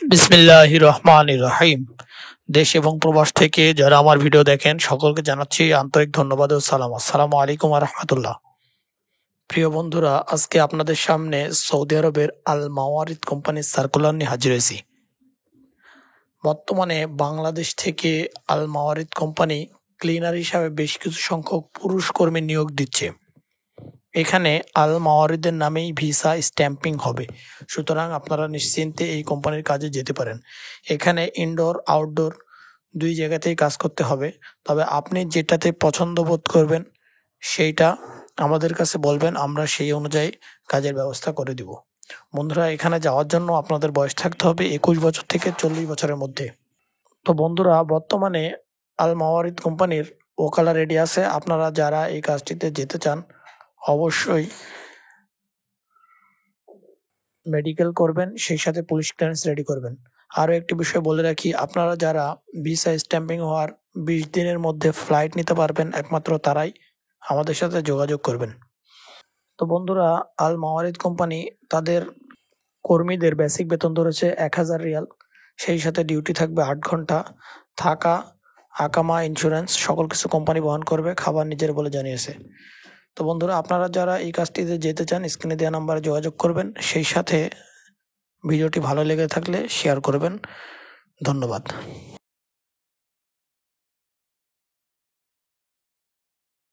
বিসমিল্লাহির রহমানির রহিম। দেশ এবং প্রবাস থেকে যারা আমার ভিডিও দেখেন সকলকে জানাচ্ছি আন্তরিক ধন্যবাদ ও সালাম। আসসালামু আলাইকুম ওয়া রাহমাতুল্লাহ। প্রিয় বন্ধুরা, আজকে আপনাদের সামনে সৌদি আরবের আল মাওয়ারিদ কোম্পানির সার্কুলার নিয়ে হাজির হয়েছি। বর্তমানে বাংলাদেশ থেকে আল মাওয়ারিদ কোম্পানি ক্লিনার হিসাবে বেশ কিছু সংখ্যক পুরুষ কর্মী নিয়োগ দিচ্ছে। এখানে আল মাওয়ারিদের নামেই ভিসা স্ট্যাম্পিং হবে, সুতরাং আপনারা নিশ্চিন্তে এই কোম্পানির কাজে যেতে পারেন। এখানে ইনডোর আউটডোর দুই জায়গাতেই কাজ করতে হবে, তবে আপনি যেটাতে পছন্দ বোধ করবেন সেইটা আমাদের কাছে বলবেন, আমরা সেই অনুযায়ী কাজের ব্যবস্থা করে দিব। বন্ধুরা, এখানে যাওয়ার জন্য আপনাদের বয়স থাকতে হবে 21 বছর থেকে 40 বছরের মধ্যে। তো বন্ধুরা, বর্তমানে আল মাওয়ারিদ কোম্পানির ওকালা রেডি আছে। আপনারা যারা এই কাজটিতে যেতে চান অবশ্যই মেডিকেল করবেন, সেই সাথে পুলিশ ক্লিয়ারেন্স রেডি করবেন। আরও একটি বিষয় বলে রাখি, আপনারা যারা ভিসা স্ট্যাম্পিং হওয়ার 20 দিনের মধ্যে ফ্লাইট নিতে পারবেন একমাত্র তারাই আমাদের সাথে যোগাযোগ করবেন। তো বন্ধুরা, আল মাওয়ারিদ কোম্পানি তাদের কর্মীদের বেসিক বেতন ধরেছে 1000 রিয়াল, সেই সাথে ডিউটি থাকবে 8 ঘন্টা, থাকা, আকামা, ইন্স্যুরেন্স সকল কিছু কোম্পানি বহন করবে, খাবার নিজের বলে জানিয়েছে। তো বন্ধুরা, আপনারা যারা এই কাজটিতে যেতে চান স্ক্রিনে দেওয়া নাম্বারে যোগাযোগ করবেন, সেই সাথে ভিডিওটি ভালো লেগে থাকলে শেয়ার করবেন। ধন্যবাদ।